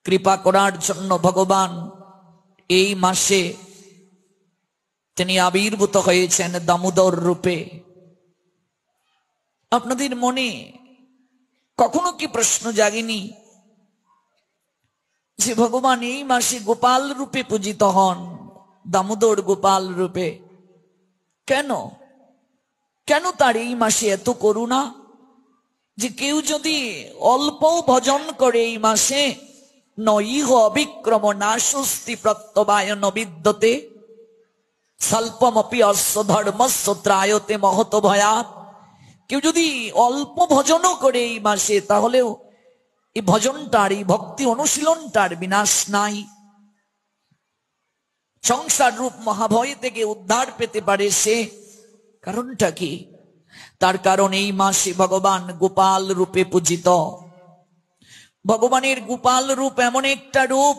কৃপা করার জন্য ভগবান এই মাসে তিনি আবির্ভূত হয়েছেন দামোদর রূপে। আপনাদের মনে কখনো কি প্রশ্ন জাগেনি যে ভগবান এই মাসে গোপাল রূপে পূজিত হন, দামোদর গোপাল রূপে? কেন কেন তার এই মাসে এত করুণা যে কেউ যদি অল্প ভজন করে এই মাসে নৈহ অবিক্রম নাশস্তি প্রত্যবায়ন বিদ্যতে স্বল্পমপি অস্য ধর্মস্য ত্রায়তে মহত ভয়াৎ। কেউ যদি অল্প ভজনও করে এই মাসে, তাহলেও এই ভজনটার, এই ভক্তি অনুশীলনটার বিনাশ নাই। সংসার রূপ মহাভয় থেকে উদ্ধার পেতে পারে সে। কারণটা কি? তার কারণ এই মাসে ভগবান গোপাল রূপে পূজিত। ভগবানের গোপাল রূপ এমন একটা রূপ,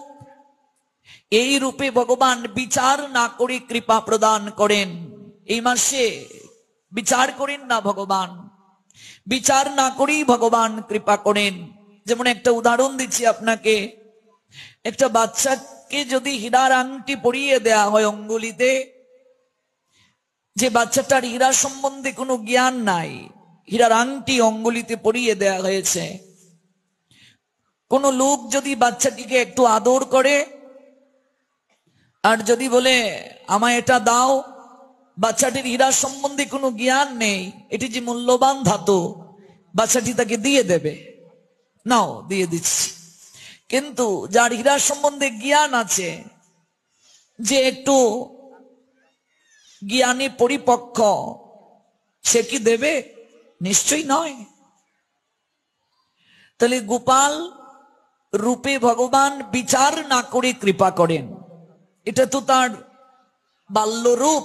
এই রূপে ভগবান বিচার না করে কৃপা প্রদান করেন। এই মাসে বিচার করেন না ভগবান, বিচার না করেই ভগবান কৃপা করেন। যেমন একটা উদাহরণ দিচ্ছি আপনাকে। একটা বাচ্চাকে যদি হীরার আংটি পরিয়ে দেয়া হয় অঙ্গুলিতে, যে বাচ্চাটার হীরা সম্বন্ধে কোনো জ্ঞান নাই, হীরার আংটি অঙ্গুলিতে পরিয়ে দেয়া হয়েছে, কোন লোক যদি বাচ্চাটিকে একটু আদর করে আর যদি বলে আমায় এটা দাও, বাচ্চাটির হীরা সম্বন্ধে কোনো জ্ঞান নেই, এটি যে মূল্যবান ধাতু, বাচ্চাটি তাকে দিয়ে দেবে, নাও দিয়ে দিচ্ছি। কিন্তু যার হীরা সম্বন্ধে জ্ঞান আছে, যে একটু জ্ঞানী পরিপক্ক, সে কি দেবে? নিশ্চয়ই নয়। তাহলে গোপাল রূপে ভগবান বিচার না করে কৃপা করেন, এটা তো তার বাল্যরূপ,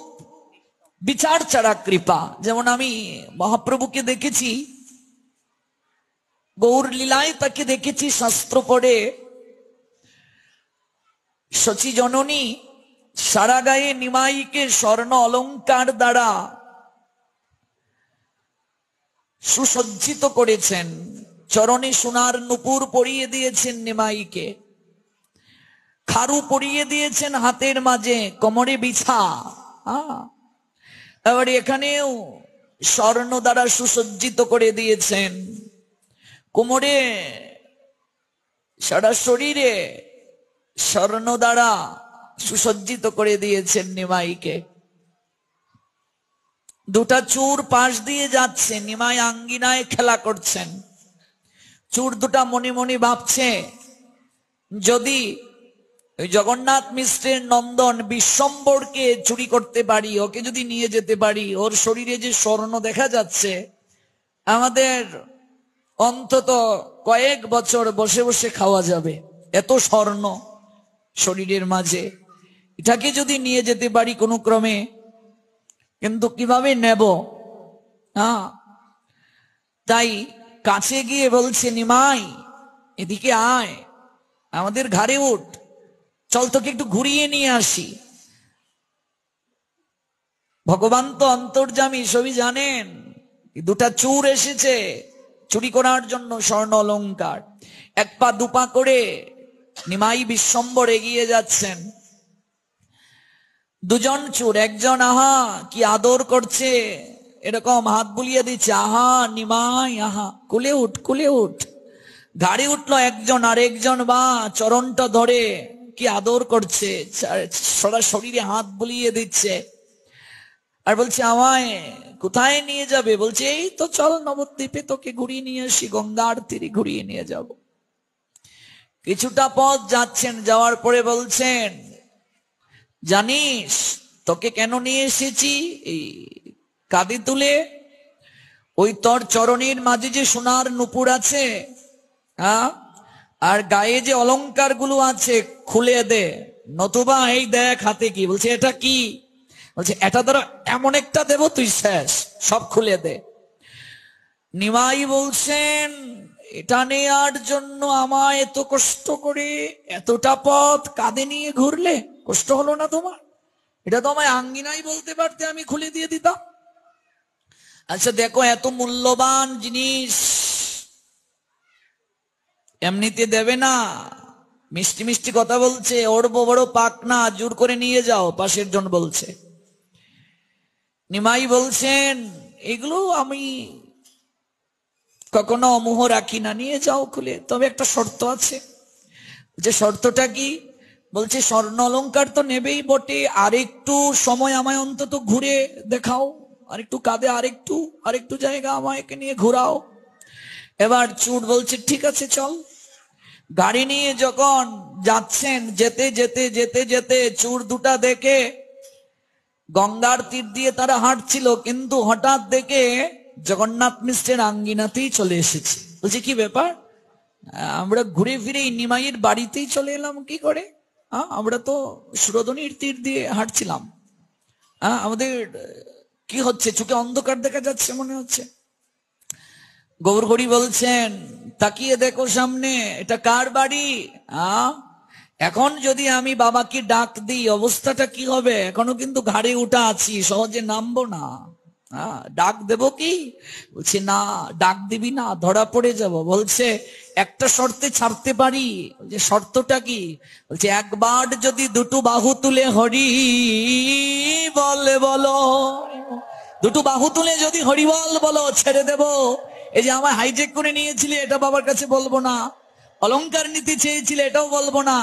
বিচার ছাড়া কৃপা। যেমন আমি মহাপ্রভুকে দেখেছি, গৌর লীলায় তাকে দেখেছি, শাস্ত্র পড়ে শচী জননী সারা গায়ে নিমাইকে স্বর্ণ অলংকার দ্বারা সুসজ্জিত করেছেন, চরণে সোনার নুপুর পরিয়ে দিয়েছেন নিমাইকে, খারু পরিয়ে দিয়েছেন হাতের মাঝে, কোমরে বিছা। এবার এখানেও স্বর্ণ দ্বারা সুসজ্জিত করে দিয়েছেন, কোমরে সারা শরীরে স্বর্ণ দ্বারা সুসজ্জিত করে দিয়েছেন নিমাইকে। দুটা চূড় পাশ দিয়ে যাচ্ছে, নিমাই আঙ্গিনায় খেলা করছেন। চূড় দুটা মনে মনে ভাবছে, যদি জগন্নাথ মিশ্রের নন্দন বিশ্বম্বরকে চুরি করতে পারি, ওকে যদি নিয়ে যেতে পারি, ওর শরীরে যে স্বর্ণ দেখা যাচ্ছে, আমাদের অন্তত কয়েক বছর বসে বসে খাওয়া যাবে, এত স্বর্ণ শরীরের মাঝে। এটাকে যদি নিয়ে যেতে পারি কোনো ক্রমে, কিন্তু কিভাবে নেব? তাই কাছে গিয়ে বলছে, নিমাই এদিকে আয়, আমাদের ঘাড়ে উঠ, চল তোকে একটু ঘুরিয়ে নিয়ে আসি। ভগবান তো অন্তর্যামী, সবই জানেন। দুটা চোর এসেছে চুরি করার জন্য স্বর্ণ অলংকার, এক পা দুপা করে নিমাই বিশ্বম্বর এগিয়ে যাচ্ছেন। দুজন চোর, একজন আহা কি আদর করছে, এরকম হাত বুলিয়ে দিচ্ছে, আহা নিমাই আহা, কুলে উঠ কুলে উঠ। গাড়ি উঠলো একজন, আর একজন বা চরণটা ধরে কি আদর করছে, সারা শরীরে হাত বুলিয়ে দিচ্ছে, আর বলছে আমায় কোথায় নিয়ে যাবে? বলছে এই তো চল নবদ্বীপে তোকে ঘুরিয়ে নিয়ে আসি, গঙ্গার তীরে ঘুরিয়ে নিয়ে যাব। কিছুটা পথ যাচ্ছেন, যাওয়ার পরে বলছেন, জানিস তোকে কেন নিয়ে এসেছি? এই কাঁধে তুলে ওই তোর চরণের মাঝে যে সোনার নুপুর আছে, আর গায়ে যে অলংকার গুলো আছে খুলে দে, নতুবা এই দেখ হাতে কি। বলছে এটা কি? বলছে এটা ধরো, এমন একটা দেব তুই শেষ, সব খুলে দে। নিমাই বলছেন, এটা নেয়ার জন্য আমায় এত কষ্ট করে এতটা পথ কাঁধে নিয়ে ঘুরলে, কষ্ট হলো না তোমার? এটা তো আমায় আঙ্গিনাই বলতে পারতে, আমি খুলে দিয়ে দিতাম। আচ্ছা দেখো, এত মূল্যবান জিনিস এমনিতে দেবে না, মিষ্টি মিষ্টি কথা বলছে, ওর বড় পাক না, জোর করে নিয়ে যাও, পাশের জন বলছে। নিমাই বলছেন এগুলো আমি কখনো মোহ রাখি না, নিয়ে যাও খুলে, তবে একটা শর্ত আছে। যে শর্তটা কি? বলছে স্বর্ণ অলংকার তো নেবেই বটে, আরেকটু সময় আমায় অন্তত ঘুরে দেখাও, আরেকটু কাঁধে আরেকটু জায়গা আমাকে নিয়ে ঘোরাও। এবার চুর বলছে ঠিক আছে চল। গাড়ি নিয়ে যখন যাচ্ছেন, যেতে যেতে যেতে যেতে চুর দুটা দেখে গঙ্গার তীর দিয়ে তারা হাঁটছিল, কিন্তু হঠাৎ দেখে জগন্নাথ মিশ্রের আঙ্গিনাতেই চলে এসেছে। বলছে কি ব্যাপার, আমরা ঘুরে ফিরে নিমাইয়ের বাড়িতেই চলে এলাম কি করে? আমরা তো সুরধনির তীর দিয়ে হাঁটছিলাম, আমাদের কি হচ্ছে? চোখে অন্ধকার দেখা যাচ্ছে মনে হচ্ছে। গৌরহরি বলছেন তাকিয়ে দেখো সামনে, এটা কার বাড়ি? এখন যদি আমি বাবাকে ডাক দিই অবস্থাটা কি হবে? এখনো কিন্তু ঘাড়ে উঠা আছি, সহজে নামবো না। ডাক দেব কি? বলছে না, ডাক দিবি না, ধরা পড়ে যাব। বলছে একটা শর্তে ছাড়তে পারি। যে শর্তটা কি? বলছে একবার যদি দুটো বাহু তুলে হরি বলে বলো, দুটো বাহু তুলে যদি হরিবল বলো ছেড়ে দেব। এই যে আমায় হাইজেক করে নিয়েছিলে এটা বাবার কাছে বলবো না, অলংকার নিতে চেয়েছিলে এটাও বলবো না,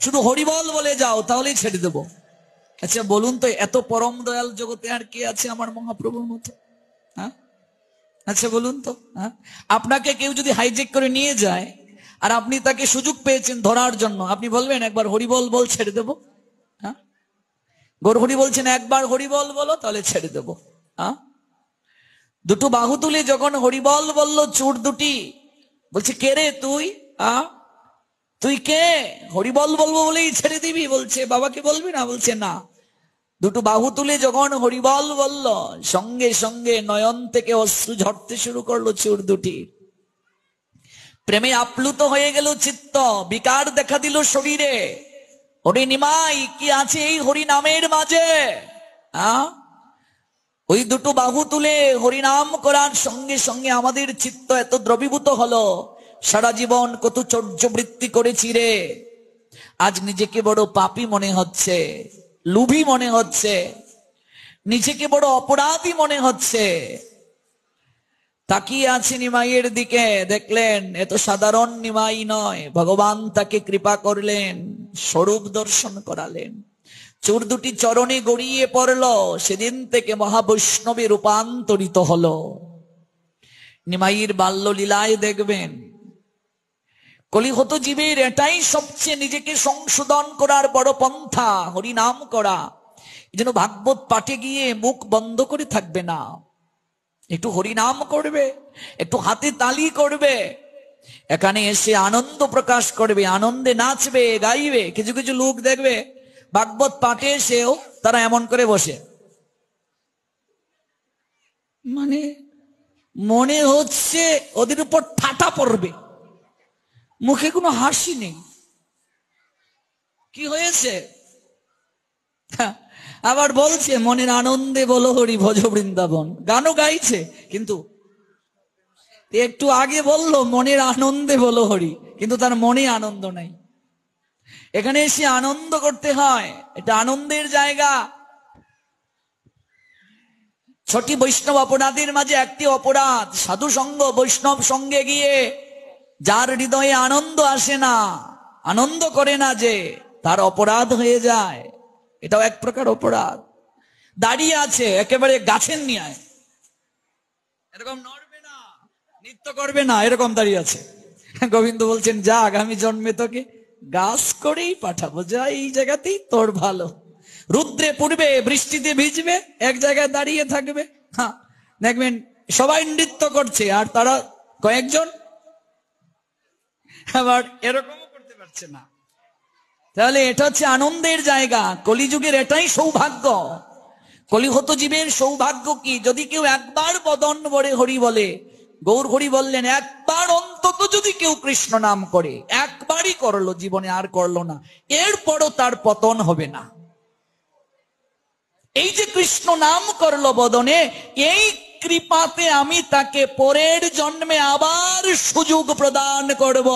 শুধু হরিবল বলে যাও তাহলেই ছেড়ে দেব। আচ্ছা বলুন তো, এত পরম দয়াল জগতে আর কে আছে আমার মহাপ্রভুর মতো? আচ্ছা বলুন তো, আপনাকে কেউ যদি হাইজেক করে নিয়ে যায় আর আপনি তাকে সুযোগ পেয়েছেন ধরার জন্য, আপনি বলবেন একবার হরিবল বল ছেড়ে দেব? গৌরহরি বলছেন একবার হরিবল বলো তাহলে ছেড়ে দেব। দুটো বাহু তুলে যখন হরিবল বলল চোর দুটি, বলছে কে রে তুই? তুই কে? হরিবল বলবো বলেই ছেড়ে দিবি? বলছে বাবাকে বলবি না? বলছে না। দুটো বাহু তুলে যখন হরিবল বলল, সঙ্গে সঙ্গে নয়ন থেকে অশ্রু ঝরতে শুরু করলো চোর দুটি। প্রেমে আপ্লুত হয়ে গেল চিত্ত, বিকার দেখা দিল শরীরে। হরি নিমাই কি আছে এই হরি নামের মাঝে? ওই দুটো বাহু তুলে হরিনাম করার সঙ্গে সঙ্গে আমাদের চিত্ত এত দ্রবীভূত হলো, সারা জীবন কত চর্যবৃত্তি করেছি রে, আজ নিজেকে বড় পাপী মনে হচ্ছে, লোভী মনে হচ্ছে, নিজেকে বড় অপরাধী মনে হচ্ছে। তাকিয়ে আছে নিমাইয়ের দিকে, দেখলেন এত সাধারণ নিমাই নয়, ভগবান তাকে কৃপা করলেন, স্বরূপ দর্শন করালেন। চোর দুটি চরণে গড়িয়ে পড়ল, সেদিন থেকে মহাবৈষ্ণবে রূপান্তরিত হলো। নিমাইয়ের বাল্য লীলায় দেখবেন কলিহত জীবের এটাই সবচেয়ে নিজেকে সংশোধন করার বড় পন্থা, হরিনাম করা। এই জন্য ভাগবত পাঠে গিয়ে মুখ বন্ধ করে থাকবে না, একটু হরিনাম করবে, একটু হাতে তালি করবে, এখানে এসে আনন্দ প্রকাশ করবে, আনন্দে নাচবে গাইবে। কিছু কিছু লোক দেখবে ভাগবত পাঠে এসেও তারা এমন করে বসে, মানে মনে হচ্ছে ওদের উপর ঠাটা পড়বে, মুখে কোনো হাসি নেই। কি হয়েছে? আবার বলছে মনের আনন্দে বলো হরি ভজ বৃন্দাবন, গানও গাইছে, কিন্তু একটু আগে বললো মনের আনন্দে বলো হরি, কিন্তু তার মনে আনন্দ নাই। এখানে এসে আনন্দ করতে হয়, এটা আনন্দের জায়গা। ছটি বৈষ্ণব অপরাধের মাঝে একটি অপরাধ সাধু সঙ্গ, বৈষ্ণব সঙ্গে গিয়ে যার হৃদয়ে আনন্দ আসে না, আনন্দ করে না, যে তার অপরাধ হয়ে যায়, এটাও এক প্রকার অপরাধ। দাঁড়িয়ে আছে একেবারে গাছের নিয়ায়, এরকম নড়বে না, নৃত্য করবে না, এরকম দাঁড়িয়ে আছে। গোবিন্দ বলছেন যা, আগামী জন্মে তোকে গাছ করেই পাঠাবো, যা, এই জায়গাতেই তোর ভালো। রুদ্রে পড়বে, বৃষ্টিতে ভিজবে, এক জায়গায় দাঁড়িয়ে থাকবে। দেখবেন সবাই নৃত্য করছে আর তারা কয়েকজন আবার এরকমও করতে পারছে না। তাহলে এটা হচ্ছে আনন্দের জায়গা। কলিযুগের এটাই সৌভাগ্য। কলিহত জীবের সৌভাগ্য কি? যদি কেউ একবার বদন ভরে হরি বলে। গৌর হরি বললেন একবার অন্তত যদি কেউ কৃষ্ণ নাম করে, একবারই করলো জীবনে, আর করলো না, এরপরও তার পতন হবে না। এই যে কৃষ্ণ নাম করলো বদনে, এই কৃপাতে আমি তাকে পরের জন্মে আবার সুযোগ প্রদান করব।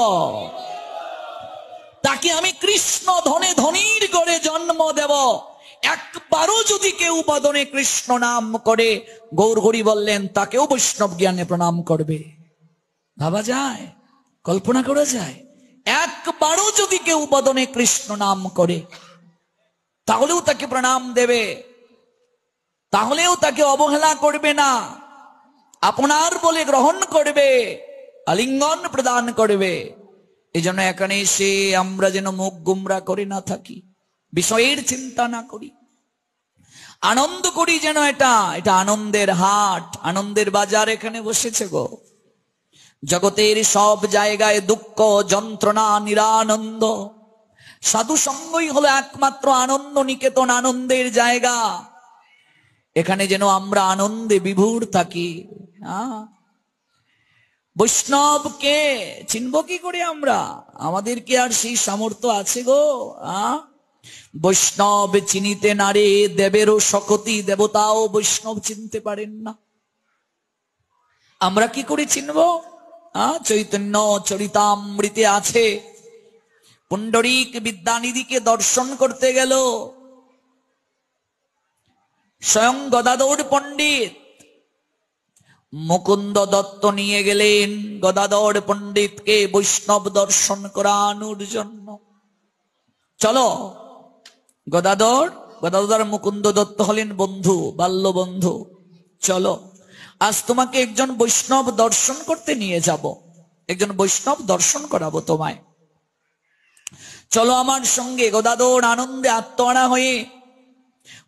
তাকে আমি কৃষ্ণ ধনে ধনির করে জন্ম দেব, একবারও যদি কেউ বদনে কৃষ্ণ নাম করে, গৌর হরি বললেন তাকেও বৈষ্ণব জ্ঞানে প্রণাম করবে। ভাবা যায়, কল্পনা করা যায়? একবারও যদি কেউ বদনে কৃষ্ণ নাম করে তাহলেও তাকে প্রণাম দেবে, তাহলেও তাকে অবহেলা করবে না, আপনার বলে গ্রহণ করবে, আলিঙ্গন প্রদান করবে। এই জন্য এখানে এসে আমরা যেন মুখ গুমরা করে না থাকি, বিষয়ের চিন্তা না করি, আনন্দ করি যেন। এটা আনন্দের হাট, আনন্দের বাজার এখানে বসেছে গো। জগতের সব জায়গায় দুঃখ, যন্ত্রণা, নিরানন্দ। সাধু সঙ্গই হলো একমাত্র আনন্দ নিকেতন, আনন্দের জায়গা। এখানে যেন আমরা আনন্দে বিভোর থাকি। বৈষ্ণবকে চিনব কি করে আমরা? আমাদের কি আর সেই সামর্থ্য আছে গো? বৈষ্ণব চিনিতে নারে দেবেরও শকতি, দেবতাও বৈষ্ণব চিনতে পারেন না। আমরা কি করে চিনব? চৈতন্য চরিতামৃতে আছে, পুণ্ডরীক বিদ্যানিধিকে দর্শন করতে গেল স্বয়ং গদাধর পণ্ডিত। মুকুন্দ দত্ত নিয়ে গেলেন গদাধর পণ্ডিতকে বৈষ্ণব দর্শন করানোর জন্য। চলো গদাধর মুকুন্দ দত্ত হলেন বন্ধু, বাল্য বন্ধু। চলো আজ তোমাকে একজন বৈষ্ণব দর্শন করতে নিয়ে যাব, একজন বৈষ্ণব দর্শন করাবো তোমায়, চলো আমার সঙ্গে। গদাধর আনন্দে আত্মহারা হয়ে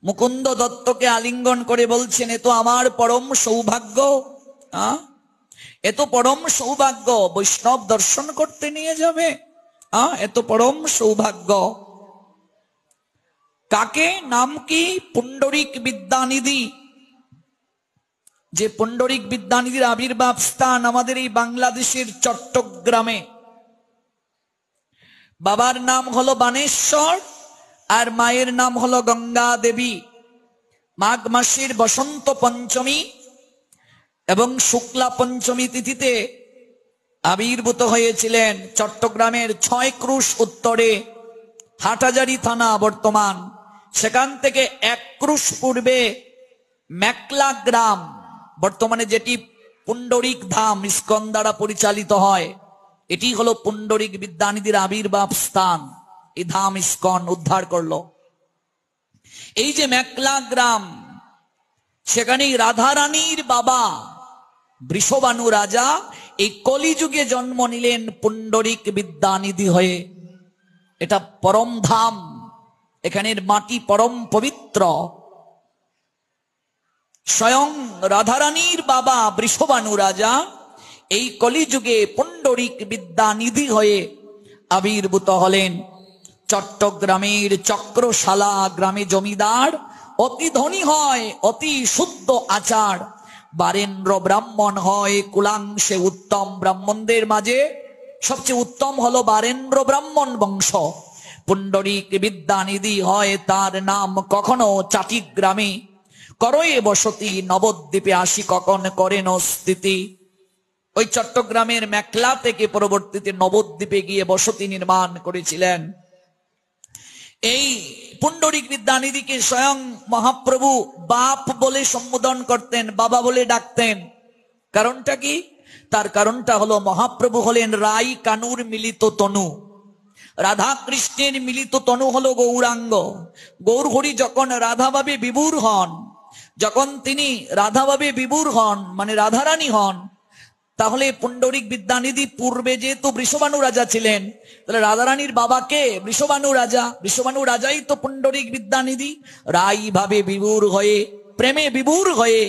মুকুন্দ দত্তকে আলিঙ্গন করে বলছেন, এ তো আমার পরম সৌভাগ্য, এত পরম সৌভাগ্য, বৈষ্ণব দর্শন করতে নিয়ে যাবে, এত পরম সৌভাগ্য। কাকে? নাম কি? পুণ্ডরিক বিদ্যানিধি। যে পুণ্ডরিক বিদ্যানিধির আবির্ভাব স্থান আমাদের এই বাংলাদেশের চট্টগ্রামে। বাবার নাম হলো বানেশ্বর আর মায়ের নাম হলো গঙ্গা দেবী। মাঘ মাসের বসন্ত পঞ্চমী এবং শুক্লা পঞ্চমী তিথিতে আবির্ভূত হয়েছিলেন চট্টগ্রামের 6 ক্রুশ উত্তরে, হাটহাজারী থানা বর্তমান। সেখান থেকে 1 ক্রুশ পূর্বে মেকলা গ্রাম, বর্তমানে যেটি পুণ্ডরিক ধাম ইস্কন দ্বারা পরিচালিত হয়, এটি হলো পুণ্ডরিক বিদ্যানিধির আবির্ভাব স্থান। এই ধাম ইস্কন উদ্ধার করলো। এই যে মেকলা গ্রাম, সেখানেই রাধারানীর বাবা বৃষবানু রাজা এই কলিযুগে জন্ম নিলেন পুণ্ডরিক বিদ্যানিধি হয়ে। এটা পরম ধাম, এখানের মাটি পরম পবিত্র। স্বয়ং রাধারানীর বাবা বৃষবানু রাজা এই কলিযুগে পুণ্ডরিক বিদ্যানিধি হয়ে আবির্ভূত হলেন। চট্টগ্রামের চক্রশালা গ্রামে জমিদার অতি ধনী হয়, অতি শুদ্ধ আচার, বারেন্দ্র ব্রাহ্মণ হয়, কুলাংশে উত্তম। ব্রাহ্মণদের মাঝে সবচেয়ে উত্তম হলো বারেন্দ্র ব্রাহ্মণ বংশ। পুণ্ডরিক বিদ্যানিধি হয় তার নাম। কখনো চাটিগ্রামে করয়ে বসতি, নবদ্বীপে আসি কখন করেন স্থিতি। ওই চট্টগ্রামের মেকলা থেকে পরবর্তীতে নবদ্বীপে গিয়ে বসতি নির্মাণ করেছিলেন। এই পুণ্ডরিক বিদ্যানিধিকে স্বয়ং মহাপ্রভু বাপ বলে সম্বোধন করতেন, বাবা বলে ডাকতেন। কারণটা কি? তার কারণটা হলো মহাপ্রভু হলেন রাই কানুর মিলিত তনু, রাধা কৃষ্ণের মিলিত তনু হলো গৌরাঙ্গ। গৌর হরি যখন রাধাভাবে বিভোর হন, যখন তিনি রাধাভাবে বিভোর হন মানে রাধারানী হন, তাহলে পুণ্ডরিক বিদ্যানিধি পূর্বে যেহেতু বৃষবানু রাজা ছিলেন, তাহলে রাধারানীর বাবাকে বৃষবানু রাজা, বৃষবানু রাজাই তো পুণ্ডরিক বিদ্যানিধি। রাই ভাবে বিভোর হয়ে, প্রেমে বিভোর হয়ে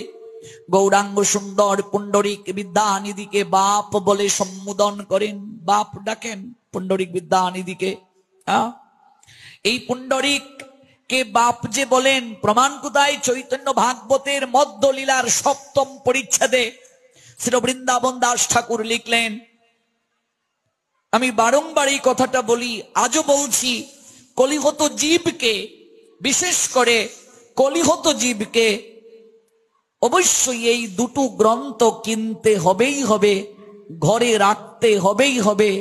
গৌরাঙ্গ সুন্দর পুণ্ডরিক বিদ্যানিধিকে বাপ বলে সম্বোধন করেন, বাপ ডাকেন পুণ্ডরিক বিদ্যানিধিকে। এই পুণ্ডরিক কে বাপ যে বলেন প্রমাণ কোথায়? চৈতন্য ভাগবতের মধ্যলীলার 7ম পরিচ্ছেদে শ্রী বৃন্দাবন দাস ঠাকুর লিখলেন। আমি বারংবার এই কথাটা বলি, আজও বলছি, কলিহত জীবকে, বিশেষ করে কলিহত জীবকে অবশ্যই এই দুটো গ্রন্থ কিনতে হবেই হবে, ঘরে রাখতে হবেই হবে,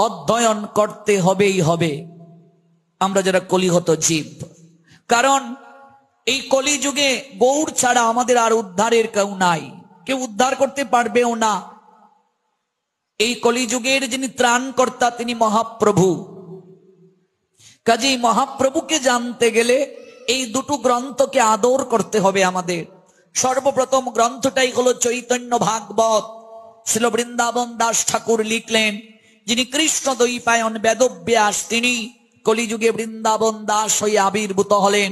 অধ্যয়ন করতে হবেই হবে, আমরা যারা কলিহত জীব। কারণ এই কলিযুগে গৌর ছাড়া আমাদের আর উদ্ধারের কেউ নাই, কেউ উদ্ধার করতে পারবেও না। এই কলিযুগের যিনি ত্রাণকর্তা তিনি মহাপ্রভু। কাজেই মহাপ্রভুকে জানতে গেলে এই দুটো গ্রন্থকে আদর করতে হবে আমাদের। সর্বপ্রথম গ্রন্থটাই হলো চৈতন্য ভাগবত। শ্রীল বৃন্দাবন দাস ঠাকুর লিখলেন, যিনি কৃষ্ণ দ্বৈপায়ন বেদব্যাস, তিনি কলিযুগে বৃন্দাবন দাস হয়ে আবির্ভূত হলেন।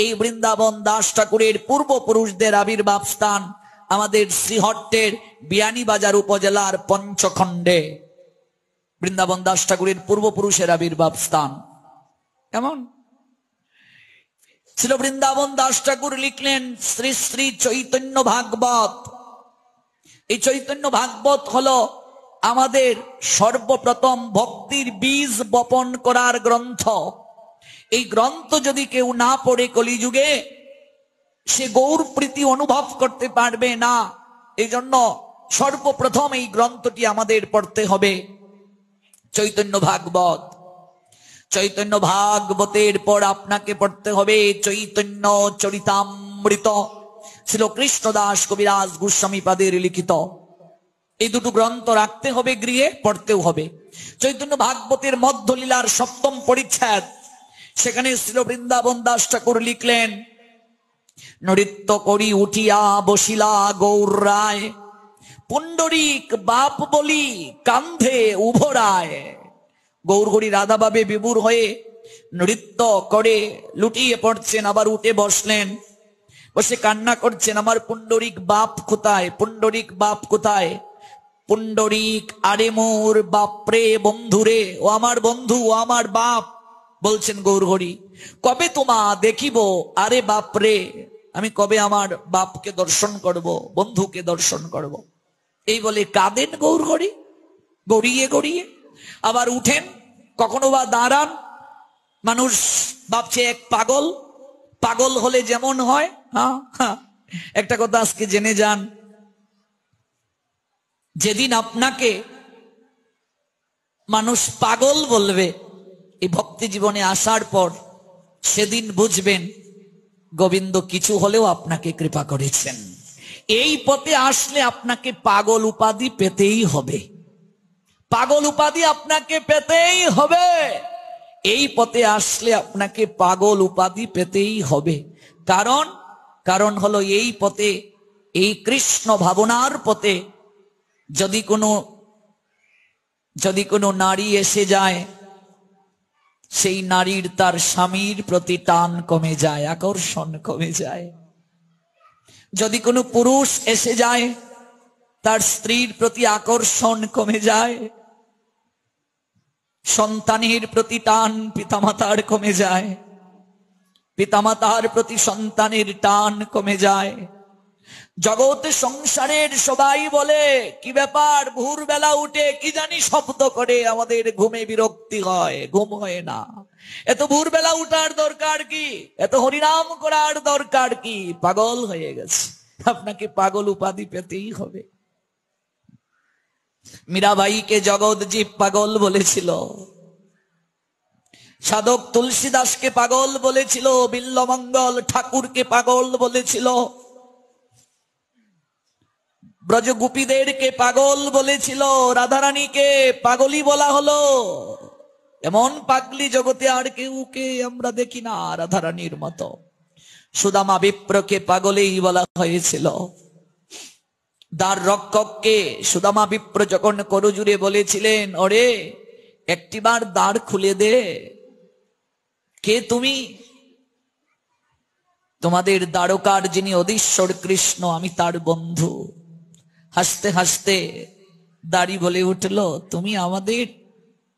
এই বৃন্দাবন দাস ঠাকুরের পূর্বপুরুষদের আবির্ভাব স্থান আমাদের শ্রীহট্টের বিয়ানীবাজার উপজেলার পঞ্চখণ্ডে বৃন্দাবন দাস ঠাকুরের পূর্বপুরুষের আবির্ভাব স্থান। কেমন? শ্রী বৃন্দাবন দাস ঠাকুর লিখলেন শ্রী শ্রী চৈতন্য ভাগবত। এই চৈতন্য ভাগবত হলো আমাদের সর্বপ্রথম ভক্তির বীজ বপন করার গ্রন্থ। এই গ্রন্থ যদি কেউ না পড়ে কলিযুগে, সে গৌর প্রীতি অনুভব করতে পারবে না। এই জন্য সর্বপ্রথম এই গ্রন্থটি আমাদের পড়তে হবে, চৈতন্য ভাগবত। চৈতন্য ভাগবতের পর আপনাকে পড়তে হবে চৈতন্য চরিতামৃত, ছিল কৃষ্ণদাস কবিরাজ গোস্বামী পাদের লিখিত। এই দুটো গ্রন্থ রাখতে হবে গৃহে, পড়তেও হবে। চৈতন্য ভাগবতের মধ্যলীলার সপ্তম পরিচ্ছেদ, সেখানে শ্রী বৃন্দাবন দাস ঠাকুর লিখলেন, নৃত্য করি উঠিয়া বসিলা গৌর রায়, পুণ্ডরিক বাপ বলি কান্ধে উভরায়। গৌরগড়ি রাধা বাবে বিভোর হয়ে নৃত্য করে লুটিয়ে পড়ছেন, আবার উঠে বসলেন, বসে কান্না করছেন, আমার পুণ্ডরিক বাপ কোথায়, পুণ্ডরিক বাপ কোথায়? পুণ্ডরিক আরে মোর বাপরে বন্ধুরে, ও আমার বন্ধু, ও আমার বাপ। বলছেন গৌরহরি, কবে তোমা দেখিব আরে বাপরে, আমি কবে আমার বাপকে দর্শন করব, বন্ধুকে দর্শন করব। এই বলে কাঁদেন গৌরহরি, গড়িয়ে গড়িয়ে। আবার উঠেন, কখনো বা দাঁড়ান। মানুষ ভাবছে এক পাগল, পাগল হলে যেমন হয়। একটা কথা আজকে জেনে যান, যেদিন আপনাকে মানুষ পাগল বলবে এই ভক্তি জীবনে আসার পর, সেদিন বুঝবেন গোবিন্দ কিছু হলেও আপনাকে কৃপা করেছেন। এই পথে আসলে আপনাকে পাগল উপাধি পেতেই হবে, পাগল উপাধি আপনাকে পেতেই হবে। এই পথে আসলে আপনাকে পাগল উপাধি পেতেই হবে। কারণ হলো এই পথে, এই কৃষ্ণ ভাবনার পথে যদি কোনো নারী এসে যায়, সেই নারীর তার স্বামীর প্রতি টান কমে যায়, আকর্ষণ কমে যায়। যদি কোনো পুরুষ এসে যায়, তার স্ত্রীর প্রতি আকর্ষণ কমে যায়। সন্তানের প্রতি টান পিতামাতার কমে যায়, পিতামাতার প্রতি সন্তানের টান কমে যায়। জগতে সংসারের সবাই বলে, কি ব্যাপার ভোরবেলা উঠে কি জানি শব্দ করে, আমাদের ঘুমে বিরক্তি হয়, ঘুম হয় না। এত ভোরবেলা উঠার দরকার কি, এত হরিনাম করার দরকার কি? পাগল হয়ে গেছে। আপনাকে পাগল উপাধি পেতেই হবে। মীরাবাইকে জগৎজীব পাগল বলেছিল, সাধক তুলসীদাসকে পাগল বলেছিল, বিল্লমঙ্গল ঠাকুরকে পাগল বলেছিল, ব্রজগোপীদেরকে পাগল বলেছিল, রাধারানীকে পাগলই বলা হলো। এমন পাগলি জগতে আর কেউকে আমরা দেখি না রাধারানীর মতো। সুদামা বিপ্রকে পাগলেই বলা হয়েছিল। দ্বার রক্ষককে সুদামা বিপ্র যখন করজুড়ে বলেছিলেন, ওরে একটিবার দ্বার খুলে দে, কে তুমি? তোমাদের দ্বারকার যিনি অধীশ্বর কৃষ্ণ, আমি তার বন্ধু। হাসতে হাসতে দাড়ি বলে উঠল, তুমি আমাদের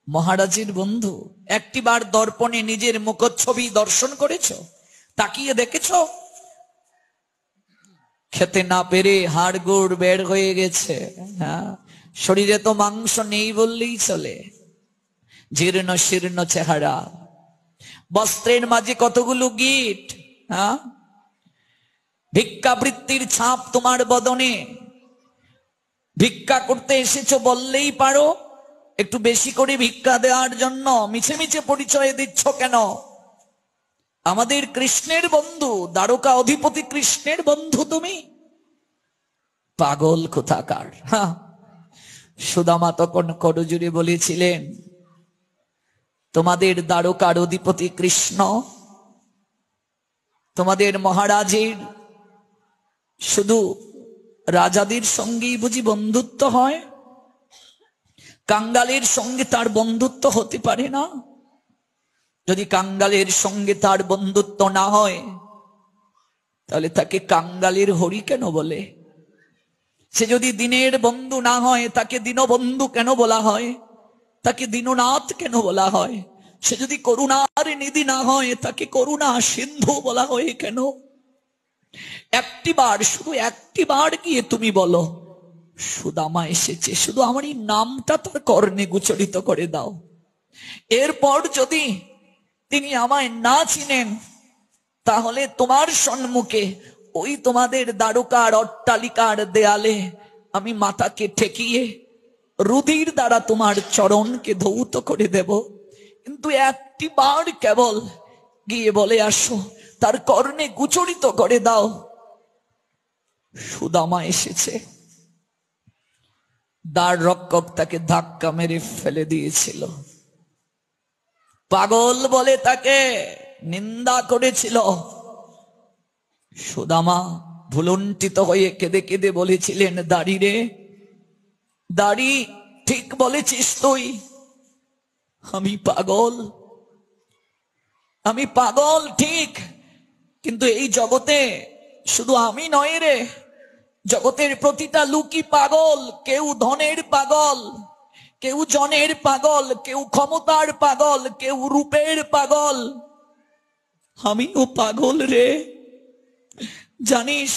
মহারাজের বন্ধু? একটিবার দর্পণে নিজের মুখচ্ছবি দর্শন করেছ, তাকিয়ে দেখেছ? খেতে না পেরে হাড় গোড় বের হয়ে গেছে। হ্যাঁ, শরীরে তো মাংস নেই বললেই চলে, জীর্ণ শীর্ণ চেহারা, বস্ত্রের মাঝে কতগুলো গিট। হ্যাঁ, ভিক্ষাবৃত্তির ছাপ তোমার বদনে, ভিক্ষা করতে এসেছো বললেই পারো। একটু বেশি করে ভিক্ষা দেওয়ার জন্য মিছে মিছে পরিচয় দিচ্ছ কেন? আমাদের কৃষ্ণের বন্ধু, দ্বারকা অধিপতি কৃষ্ণের বন্ধু তুমি? পাগল কোথাকার। সুদামা তখন করজোড়ে বলেছিলেন, তোমাদের দ্বারকার অধিপতি কৃষ্ণ, তোমাদের মহারাজের শুধু রাজাদের সঙ্গেই বুঝি বন্ধুত্ব হয়? কাঙ্গালের সঙ্গে তার বন্ধুত্ব হতে পারে না? যদি কাঙ্গালের সঙ্গে তার বন্ধুত্ব না হয়, তাহলে তাকে কাঙ্গালের হরি কেন বলে? সে যদি দিনের বন্ধু না হয়, তাকে দীনবন্ধু কেন বলা হয়? তাকে দীননাথ কেন বলা হয়? সে যদি করুণার নিধি না হয়, তাকে করুণা সিন্ধু বলা হয় কেন? একটিবার, শুধু একটিবার গিয়ে তুমি বলো সুদামা এসেছে, শুধু আমার এই নামটা তার কর্ণে গোচরিত করে দাও। এরপর যদি তিনি আমায় না চিনেন, তাহলে তোমার সম্মুখে ওই তোমাদের দ্বারকার অট্টালিকার দেয়ালে আমি মাথাকে ঠেকিয়ে রুধির দ্বারা তোমার চরণকে ধৌত করে দেব। কিন্তু একটি বার কেবল গিয়ে বলে আসো, তার কর্ণে গোচরিত করে দাও সুদামা এসেছে। দ্বার রক্ষক তাকে ধাক্কা মেরে ফেলে দিয়েছিল, পাগল বলে তাকে নিন্দা করেছিল। সুদামা ভুলুণ্ঠিত হয়ে কেঁদে কেঁদে বলেছিলেন, দাড়ি রে দাড়ি, ঠিক বলেছিস তুই, আমি পাগল, আমি পাগল ঠিক, কিন্তু এই জগতে শুধু আমি নয় রে, জগতের প্রতিটা লোকই পাগল। কেউ ধনের পাগল, কেউ জনের পাগল, কেউ ক্ষমতার পাগল, কেউ রূপের পাগল। আমিও পাগল রে, জানিস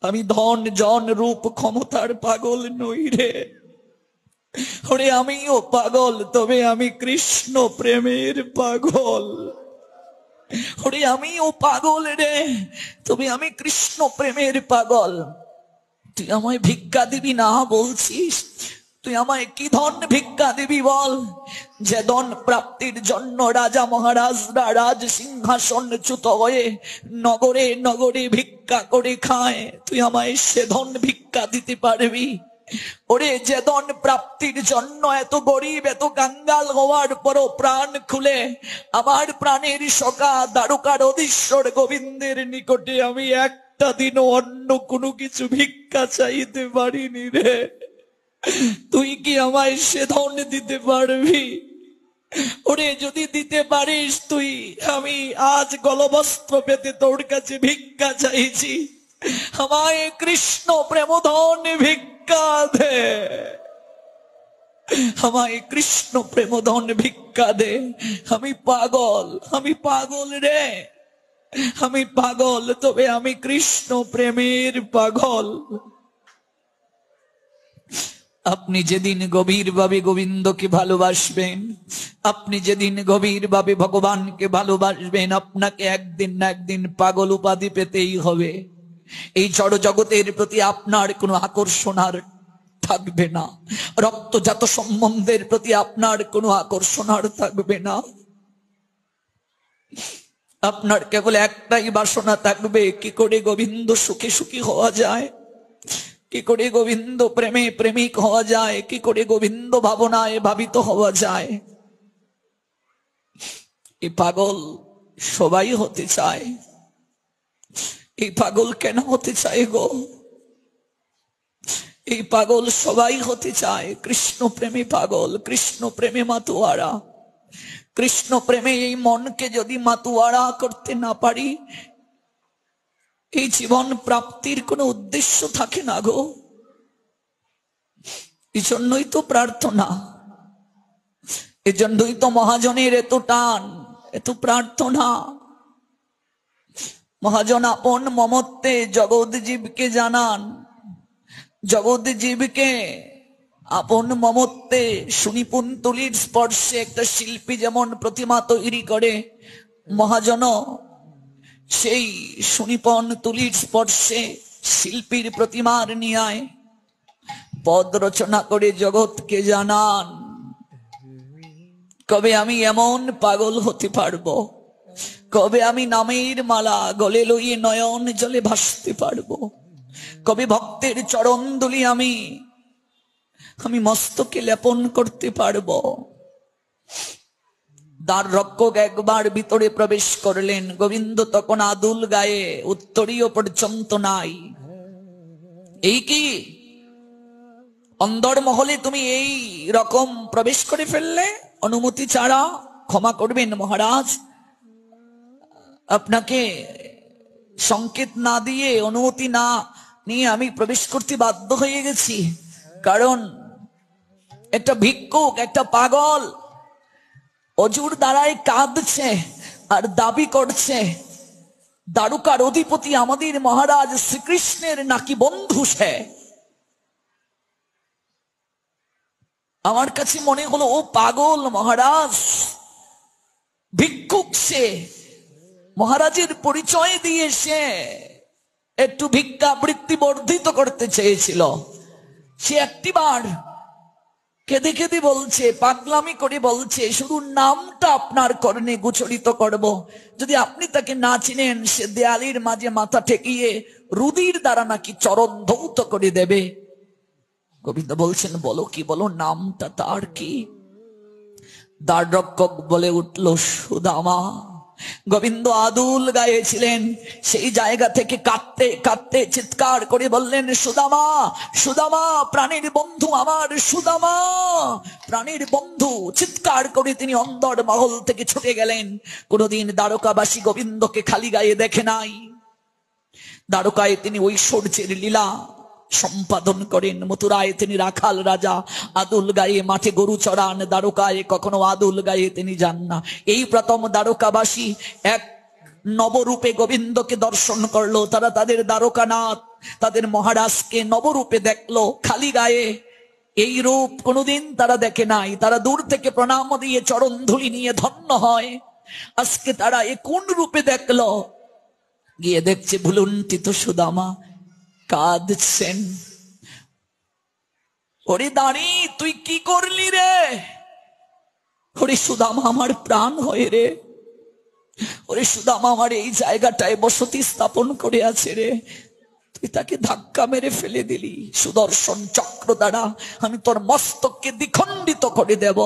আমি ধন জন রূপ ক্ষমতার পাগল নই রে। ওরে আমিও পাগল, তবে আমি কৃষ্ণ প্রেমের পাগল। ওরে আমিও পাগল রে, তবে আমি কৃষ্ণ প্রেমের পাগল। তুই আমায় ভিক্ষা দিবি না বলছিস? তুই আমায় কি ধন ভিক্ষা দিবি বল? যে ধন প্রাপ্তির জন্য রাজা মহারাজরা রাজ সিংহাসন চ্যুত হয়ে নগরে নগরে ভিক্ষা করে খায়, তুই আমায় সে ধন ভিক্ষা দিতে পারবি? ওরে যে ধন প্রাপ্তির জন্য এত গরিব এত কাঙ্গাল হওয়ার পরও প্রাণ খুলে আমার প্রাণের সখা দ্বারকার অধীশ্বর গোবিন্দের নিকটে আমি একটা দিনও অন্য কোনো কিছু ভিক্ষা চাইতে পারিনি রে, তুই কি আমায় সে ধন দিতে পারবি? ওরে যদি দিতে পারিস তুই, আমি আজ গলবস্ত্র পেতে তোর কাছে ভিক্ষা চাইছি, আমায় কৃষ্ণ প্রেমধন ভিক্ষা দে, আমায় কৃষ্ণ প্রেমধন ভিক্ষা দে। আমি পাগল, আমি পাগল রে, আমি পাগল, তবে আমি কৃষ্ণ প্রেমের পাগল। আপনি যেদিন গভীরভাবে গোবিন্দকে ভালোবাসবেন, আপনি যেদিন গভীরভাবে ভগবানকে ভালোবাসবেন, আপনাকে একদিন না একদিন পাগল উপাধি পেতেই হবে। এই জড় জগতের প্রতি আপনার কোনো আকর্ষণ আর থাকবে না, রক্তজাত সম্বন্ধের প্রতি আপনার কোনো আকর্ষণ আর থাকবে না। আপনার কেবল একটাই বাসনা থাকবে, কি করে গোবিন্দ সুখে সুখী হওয়া যায়, কি করে গোবিন্দ প্রেমে প্রেমিক হওয়া যায়, কি করে গোবিন্দ ভাবনায় ভাবিত হওয়া যায়। এই পাগল সবাই হতে চায়। এই পাগল কেন হতে চায় গো? এই পাগল সবাই হতে চায়, কৃষ্ণ প্রেমে পাগল, কৃষ্ণ প্রেমে মাতুয়ারা। কৃষ্ণ প্রেমে এই মনকে যদি মাতুয়ারা করতে না পারি, এই জীবন প্রাপ্তির কোনো উদ্দেশ্য থাকে না গো। এই জন্যই তো প্রার্থনা, এই জন্যই তো মহাজনের এত টান, এত প্রার্থনা। মহাজন আপন মমত্বে জগৎ জীবকে জানান, জগৎ জীবকে আপন মমত্বে সুনিপুণ তুলির স্পর্শে একটা শিল্পী যেমন প্রতিমা তৈরি করে, মহাজন সেই সুনিপুণ তুলির স্পর্শে শিল্পীর প্রতিমার নিয়ায় পদ রচনা করে জগৎকে জানান। কবে আমি এমন পাগল হতে পারবো, কবে আমি নামের মালা গলে লইয়ে নয়ন জলে ভাসতে পারবো, কবে ভক্তের চরণ দুলি আমি মস্তকে লেপন করতে পারবো। দ্বার রক্ষক একবার ভিতরে প্রবেশ করলেন। গোবিন্দ তখন আদুল গায়ে, উত্তরীয় পর্যন্ত নাই। এই কি অন্দর মহলে তুমি এই রকম প্রবেশ করে ফেললে অনুমতি ছাড়া? ক্ষমা করবেন মহারাজ, আপনাকে সংকেত না দিয়ে, অনুমতি না নিয়ে আমি প্রবেশ করতে বাধ্য হয়ে গেছি। কারণ একটা ভিক্ষুক, একটা পাগল অজুর দ্বারায় কাঁদছে আর দাবি করছে দ্বারকার অধিপতি আমাদের মহারাজ শ্রীকৃষ্ণের নাকি বন্ধু সে। আমার কাছে মনে হলো ও পাগল মহারাজ, ভিক্ষুক সে, মহারাজের পরিচয় দিয়ে সে একটু ভিক্ষাবৃত্তি বর্ধিত করতে চেয়েছিল। সে একটিবার কেঁদে কেঁদে বলছে, পাগলামি করে বলছে, শুধু নামটা আপনার কর্ণে গোচরিত করব, যদি আপনি তাকে না চিনেন সে দেয়ালের মাঝে মাথা ঠেকিয়ে রুদির দ্বারা নাকি চরণ ধৌত করে দেবে। গোবিন্দ বলছেন, বলো কি, বলো নামটা তার কি? দ্বার রক্ষক বলে উঠল, সুদামা। গোবিন্দ আদুল গায়ে ছিলেন, সেই জায়গা থেকে কাঁদতে কাঁদতে চিৎকার করে বললেন, সুদামা, সুদামা, প্রাণের বন্ধু আমার, সুদামা, প্রাণের বন্ধু। চিৎকার করে তিনি অন্দর মহল থেকে ছুটে গেলেন। কোনদিন দ্বারকাবাসী গোবিন্দকে খালি গায়ে দেখে নাই। দ্বারকায় তিনি ঐশ্বর্যের লীলা সম্পাদন করেন। মথুরায় তিনি রাখাল রাজা, আদুল গায়ে মাঠে গরু চড়ান। দ্বারকায় কখনো আদুল গায়ে তিনি যান না। এই প্রথম দ্বারকাবাসী এক নবরূপে গোবিন্দকে দর্শন করলো। তারা তাদের দ্বারকানাথ, তাদের মহারাজকে নবরূপে দেখলো, খালি গায়ে। এই রূপ কোনোদিন তারা দেখে নাই। তারা দূর থেকে প্রণাম দিয়ে চরণ ধুলি নিয়ে ধন্য হয়। আজকে তারা এ কোন রূপে দেখলো? গিয়ে দেখছে ভুলুণ্ঠিত সুদামা কাঁদছেন। ওরে দাঁড়ি, তুই কি করলি রে? ওরে সুদামা আমার প্রাণ হয়ে রে, ওরে সুদামা আমার এই জায়গাটায় বসতি স্থাপন করে আছে রে, তুই তাকে ধাক্কা মেরে ফেলে দিলি। সুদর্শন চক্র দ্বারা আমি তোর মস্তককে দ্বিখণ্ডিত করে দেব।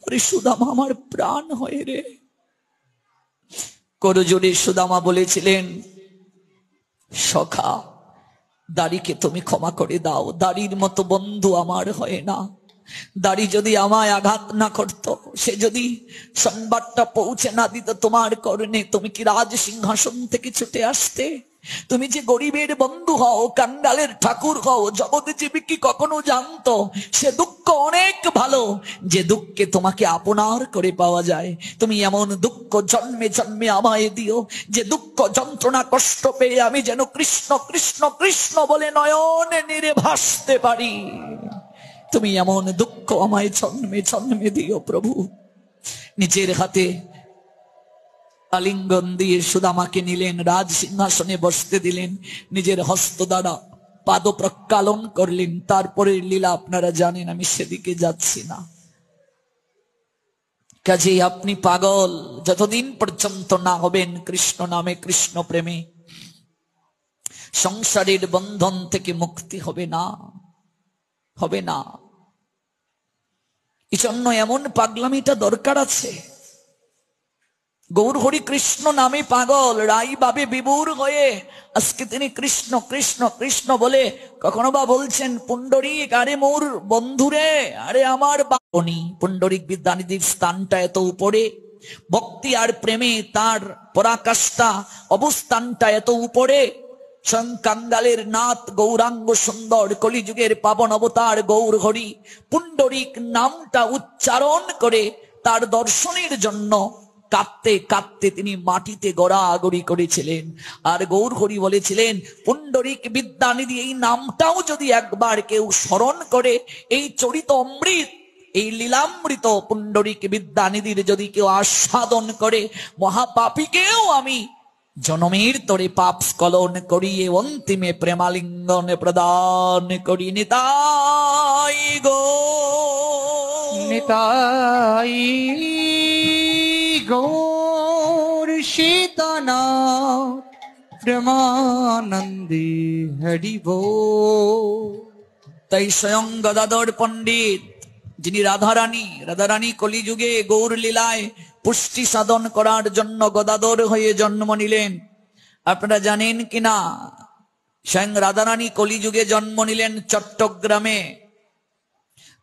ওরে সুদামা আমার প্রাণ হয়ে রে। করজোড়ে সুদামা বলেছিলেন, সখা, দাড়িকে তুমি ক্ষমা করে দাও। দাড়ির মতো বন্ধু আমার হয় না। দাড়ি যদি আমায় আঘাত না করত, সে যদি সংবাদটা পৌঁছে না দিত তোমার কর্ণে, তুমি কি রাজ সিংহাসন থেকে ছুটে আসতে? তুমি যে গরিবের বন্ধু হও, কাঙ্গালের ঠাকুর হও, জগৎজীবী কি কখনো জানতো সে দুঃখ অনেক ভালো, যে দুঃখে তোমাকে আপনার করে পাওয়া যায়? তুমি এমন দুঃখ জন্মে জন্মে আমায় দিও, যে দুঃখ যন্ত্রণা কষ্ট পেয়ে আমি যেন কৃষ্ণ কৃষ্ণ কৃষ্ণ বলে নয়নে নীরে ভাসতে পারি। তুমি এমন দুঃখ আমায় জন্মে জন্মে দিও প্রভু। নিজের হাতে আলিঙ্গন দিয়ে সুদামাকে নিলেন, রাজ সিংহাসনে বসতে দিলেন, নিজের হস্ত দ্বারা পাদ প্রক্ষালন করলেন। তারপরে লীলা আপনারা জানেন, আমি সেদিকে যাচ্ছি না। কাজেই আপনি পাগল, যতদিন পর্যন্ত না হবেন কৃষ্ণ নামে, কৃষ্ণ প্রেমে, সংসারের বন্ধন থেকে মুক্তি হবে না, হবে না। এই জন্য এমন পাগলামিটা দরকার আছে। গৌর হরি কৃষ্ণ নামে পাগল, রাই বাবে বিভোর হয়ে আজকে তিনি কৃষ্ণ কৃষ্ণ কৃষ্ণ বলে কখনো বা বলছেন পুণ্ডরিক, আরে মোর বন্ধুরে, আরে আমার বাপনি। পুণ্ডরিক বিদ্যানিধির স্থানটা এত উপরে, ভক্তি আর প্রেমে তার পরাকাষ্ঠা অবস্থানটা এত উপরে। স্বয়ং কাঙ্গালের নাথ গৌরাঙ্গ সুন্দর কলিযুগের পাবন অবতার গৌর হরি পুণ্ডরিক নামটা উচ্চারণ করে তার দর্শনের জন্য কাঁদতে কাঁদতে তিনি মাটিতে গড়াগড়ি করেছিলেন। আর গৌর হরি বলেছিলেন, পুণ্ডরিক বিদ্যানিধি এই নামটাও যদি একবার কেউ স্মরণ করে, এই চরিত অমৃত, এই লীলামৃত পুণ্ডরিক বিদ্যানিধির যদি কেউ আস্বাদন করে, মহাপাপীকেও আমি জনমের তরে পাপ স্খলন করিয়ে অন্তিমে প্রেমালিঙ্গন প্রদান করি। নিতাই গো নিতাই গৌর সীতানাথ প্রেমানন্দে হরি বল। তাই স্বয়ং গদাধর পণ্ডিত, যিনি রাধারানী কলিযুগে গৌর লীলায় পুষ্টি সাধন করার জন্য গদাধর হয়ে জন্ম নিলেন। আপনারা জানেন কিনা, স্বয়ং রাধারানী কলিযুগে জন্ম নিলেন চট্টগ্রামে।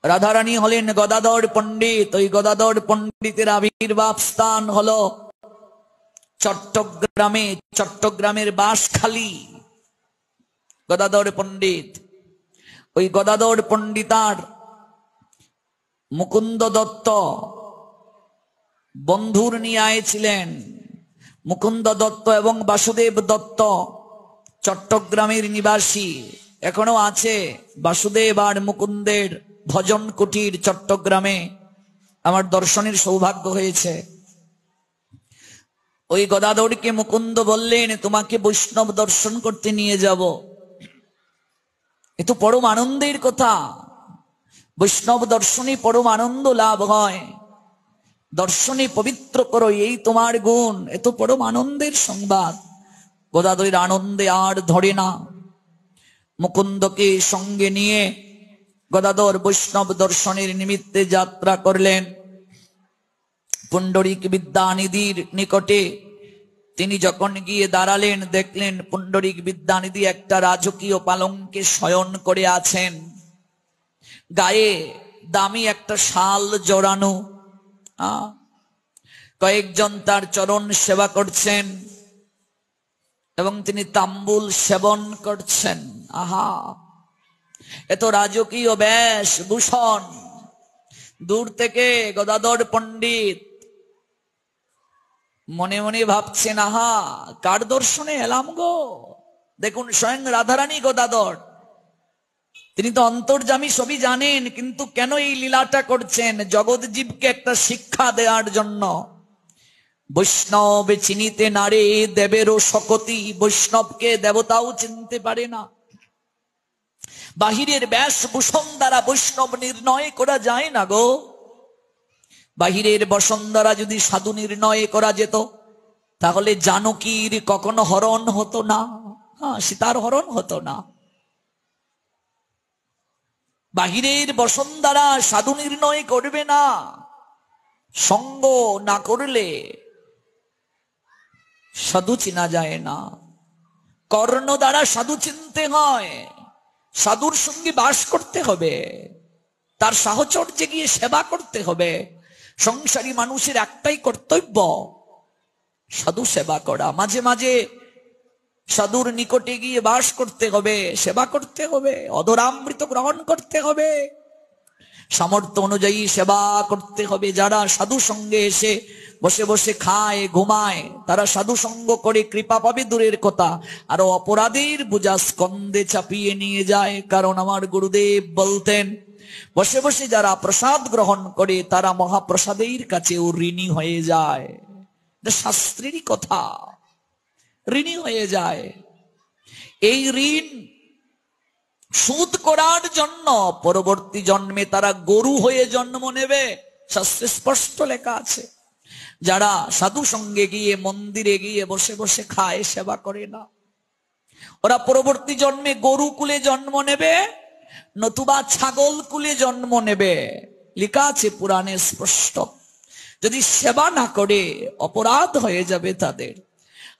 রাধারানী হলেন গদাধর পণ্ডিত। ওই গদাধর পণ্ডিতের আবির্ভাব স্থান হলো চট্টগ্রামে, চট্টগ্রামের বাঁশখালী। গদাধর পণ্ডিত, ওই গদাধর পণ্ডিতার মুকুন্দ দত্ত বন্ধুর নিয়ে আয়েছিলেন। মুকুন্দ দত্ত এবং বাসুদেব দত্ত চট্টগ্রামের নিবাসী। এখনো আছে বাসুদেব আর মুকুন্দের ভজন কুটির চট্টগ্রামে। আমার দর্শনের সৌভাগ্য হয়েছে। ওই গদাধরকে মুকুন্দ বললেন, তোমাকে বৈষ্ণব দর্শন করতে নিয়ে যাব। এ তো পরম আনন্দের কথা। বৈষ্ণব দর্শনে পরম আনন্দ লাভ হয়। দর্শনে পবিত্র করো, এই তোমার গুণ। এ তো পরম আনন্দের সংবাদ। গদাধরের আনন্দে আর ধরে না। মুকুন্দকে সঙ্গে নিয়ে গদাধর বৈষ্ণব দর্শনের নিমিত্তে যাত্রা করলেন। পুণ্ডরিক বিদ্যানিধির নিকটে তিনি যখন গিয়ে দাঁড়ালেন, দেখলেন পুণ্ডরিক বিদ্যানিধি একটা রাজকীয় পালঙ্কে শয়ন করে আছেন। গায়ে দামি একটা শাল জড়ানো। কয়েকজন তার চরণ সেবা করছেন এবং তিনি তাম্বুল সেবন করছেন। আহা, এত রাজকীয় বেশ ভূষণ। দূর থেকে গদাধর পণ্ডিত মনে মনে ভাবছেন, আহা, কার দর্শনে এলাম গো। দেখুন, স্বয়ং রাধারানী গদাধর, তিনি তো অন্তর্যামী, সবই জানেন, কিন্তু কেন এই লীলাটা করছেন? জগৎ জীবকে একটা শিক্ষা দেওয়ার জন্য। বৈষ্ণব চিনিতে নারে দেবেরও শকতি। বৈষ্ণবকে দেবতাও চিনতে পারে না। বাহিরের বেশভূষণ দ্বারা বৈষ্ণব নির্ণয় করা যায় না গো। বাহিরের বসন দ্বারা যদি সাধু নির্ণয় করা যেত, তাহলে জানকীর কখনো হরণ হতো না। সীতার হরণ হতো না। বাহিরের বসন দ্বারা সাধু নির্ণয় করবে না। সঙ্গ না করলে সাধু চিনা যায় না। কর্ণ দ্বারা সাধু চিনতে হয়। সাধুর সঙ্গে বাস করতে হবে, তার সাহচর্যে গিয়ে সেবা করতে হবে। সংসারী মানুষের একটাই কর্তব্য, সাধু সেবা করা। মাঝে মাঝে সাধুর নিকটে গিয়ে বাস করতে হবে, সেবা করতে হবে, অধরামৃত গ্রহণ করতে হবে, সামর্থ্য অনুযায়ী সেবা করতে হবে। যারা সাধু সঙ্গে এসে বসে বসে খায়, ঘুমায়, তারা সাধু সঙ্গ করে কৃপা পাবে দূরের কথা, আরো অপরাধীর বোঝা স্কন্ধে চাপিয়ে নিয়ে যায়। কারণ আমার গুরুদেব বলতেন, বসে বসে যারা প্রসাদ গ্রহণ করে তারা মহাপ্রসাদের কাছেও ঋণী হয়ে যায়। শাস্ত্রেরই কথা, ঋণী হয়ে যায়। এই ঋণ শোধ করার জন্য পরবর্তী জন্মে তারা গরু হয়ে জন্ম নেবে। শাস্ত্রে স্পষ্ট লেখা আছে। যারা সাধু সঙ্গে গিয়ে মন্দিরে গিয়ে বসে বসে খায়, সেবা করে না, ওরা পরবর্তী জন্মে গরু কুলে জন্ম নেবে, নতুবা ছাগল কুলে জন্ম নেবে। লেখা আছে পুরাণে স্পষ্ট। যদি সেবা না করে অপরাধ হয়ে যাবে তাদের।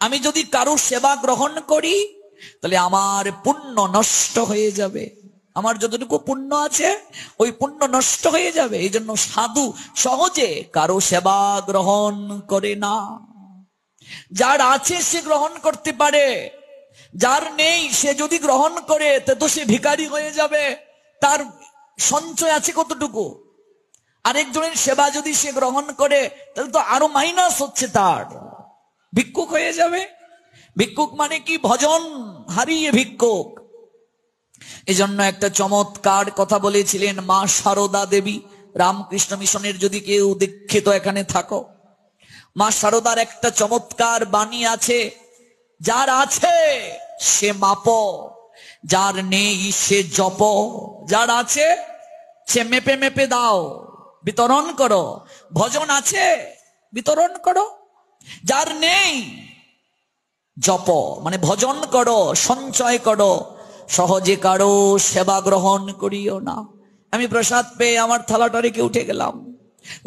আমি যদি কারো সেবা গ্রহণ করি, তাহলে আমার পুণ্য নষ্ট হয়ে যাবে। আমার যতটুকু পুণ্য আছে ওই পুণ্য নষ্ট হয়ে যাবে। এই জন্য সাধু সহজে কারো সেবা গ্রহণ করে না। যার আছে সে গ্রহণ করতে পারে, যার নেই সে যদি গ্রহণ করে তো সে ভিখারি হয়ে যাবে। তার সঞ্চয় আছে কতটুকু? আরেকজনের সেবা যদি সে গ্রহণ করে তাহলে তো আরো মাইনাস হচ্ছে, তার ভিক্ষুক হয়ে যাবে। ভিক্ষুক মানে কি? ভজন হারিয়ে ভিক্ষুক। এজন্য একটা চমৎকার কথা বলেছিলেন মা সারদা দেবী। রামকৃষ্ণ মিশনের যদি কেউ দীক্ষিত এখানে থাকো, মা সারদার একটা চমৎকার বাণী আছে, যার আছে সে মাপ, যার নেই সে জপ। যার আছে সে মেপে মেপে দাও, বিতরণ করো। ভজন আছে, বিতরণ করো। যার নেই, জপ মানে ভজন করো, সঞ্চয় করো। সহজে কারো সেবা গ্রহণ করিও না। আমি প্রসাদ পেয়ে আমার থালাটা রেখে উঠে গেলাম,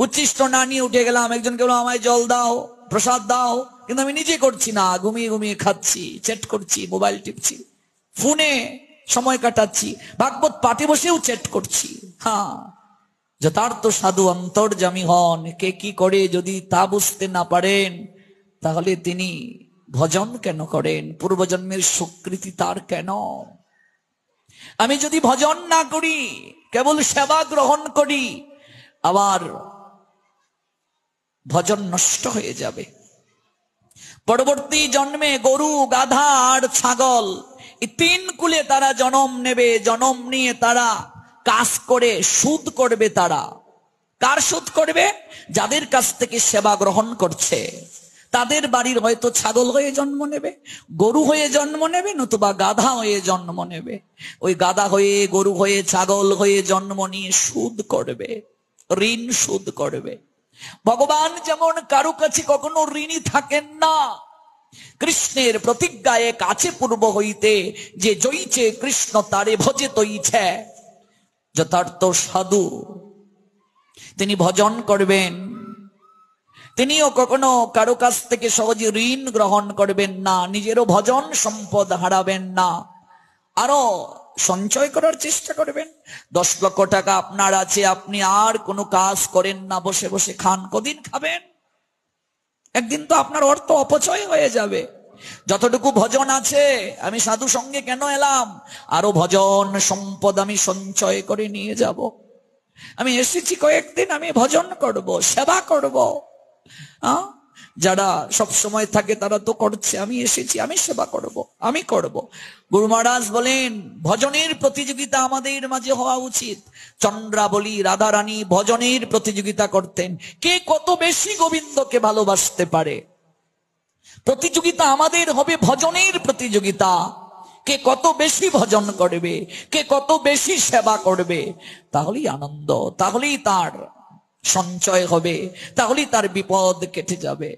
উচ্ছিষ্ট না নিয়ে উঠে গেলাম। একজনকে বললাম আমায় জল দাও, প্রসাদ দাও, কিন্তু আমি নিজে করছি না, ঘুমিয়ে ঘুমিয়ে খাচ্ছি, চ্যাট করছি, মোবাইল টিপছি, ফোনে সময় কাটাচ্ছি, ভাগবত পাঠে বসেও চ্যাট করছি। হ্যাঁ, যথার্থ সাধু অন্তর্যামী হন, কে কি করে যদি তা বুঝতে না পারেন, তাহলে তিনি ভজন কেন করেন? পূর্বজন্মের স্বীকৃতি তার কেন? আমি যদি ভজন না করি, কেবল সেবা গ্রহণ করি, আবার ভজন নষ্ট হয়ে যাবে। পরবর্তী জন্মে গরু, গাধা আর ছাগল, এই তিন কুলে তারা জন্ম নেবে। জন্ম নিয়ে তারা কাজ করে সুদ করবে। তারা কার সুদ করবে? যাদের কাছ থেকে সেবা গ্রহণ করছে তাদের বাড়ির হয়তো ছাগল হয়ে জন্ম নেবে, গরু হয়ে জন্ম নেবে, নতুবা গাধা হয়ে জন্ম নেবে। ওই গাধা হয়ে, গরু হয়ে, ছাগল হয়ে জন্ম নিয়ে সুদ করবে, ঋণ সুদ করবে। ভগবান যেমন কারো কাছে কখনো ঋণী থাকেন না। কৃষ্ণের প্রতিজ্ঞায় কাছে পূর্ব হইতে যে জয়িছে কৃষ্ণ তারে ভজে তৈছে। যথার্থ সাধু তিনি ভজন করবেন, তিনিও কখনো কারো কাছ থেকে সহজে ঋণ গ্রহণ করবেন না, নিজেরও ভজন সম্পদ হারাবেন না, আরো সঞ্চয় করার চেষ্টা করবেন। 10 লক্ষ টাকা আপনার আছে, আপনি আর কোনো কাজ করেন না, বসে বসে খান, কদিন খাবেন? একদিন তো আপনার অর্থ অপচয় হয়ে যাবে। যতটুকু ভজন আছে, আমি সাধু সঙ্গে কেন এলাম? আরো ভজন সম্পদ আমি সঞ্চয় করে নিয়ে যাব। আমি এসেছি কয়েকদিন, আমি ভজন করব, সেবা করব। যারা সব সময় থাকে তারা তো করছে, আমি এসেছি, আমি সেবা করব, আমি করব। গুরু মহারাজ বলেন ভজনের প্রতিযোগিতা আমাদের মাঝে হওয়া উচিত। চন্দ্রাবলী, রাধারানী ভজনের প্রতিযোগিতা করতেন, কে কত বেশি গোবিন্দকে ভালোবাসতে পারে। প্রতিযোগিতা আমাদের হবে ভজনের প্রতিযোগিতা। কে কত বেশি ভজন করবে, কে কত বেশি সেবা করবে, তাহলেই আনন্দ, তাহলেই তার সঞ্চয় হবে, তাহলেই তার বিপদ কেটে যাবে।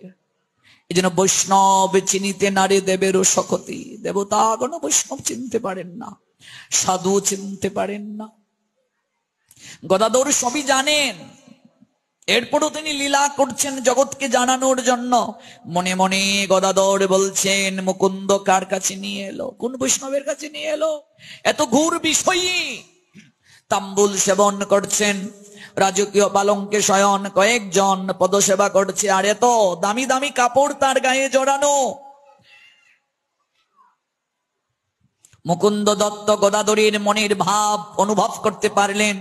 এই জন্য বৈষ্ণব চিনিতে নারে দেবেরও শকতি। দেবতা কোনো বৈষ্ণব চিনতে পারেন না, সাধু চিনতে পারেন না। গদাধর সবই জানেন, এরপরও তিনি লীলা করছেন জগৎকে জানানোর জন্য। মনে মনে গদাধর বলছেন মুকুন্দ কার কাছে নিয়ে এলো, কোন বৈষ্ণবের কাছে নিয়ে এলো? এত ঘোর বিষয়ী তাম্বুল সেবন করছেন, রাজকীয় পালঙ্কে শয়ন, কয়েকজন পদসেবা করছে, আর এত দামি দামি কাপড় তার গায়ে জড়ানো। মুকুন্দ দত্ত গদাধরের মনের ভাব অনুভব করতে পারলেন।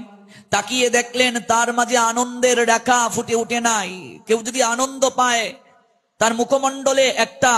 তাকিয়ে দেখলেন তার মাঝে আনন্দের রেখা ফুটে উঠে নাই। কেউ যদি আনন্দ পায়, তার মুখমণ্ডলে একটা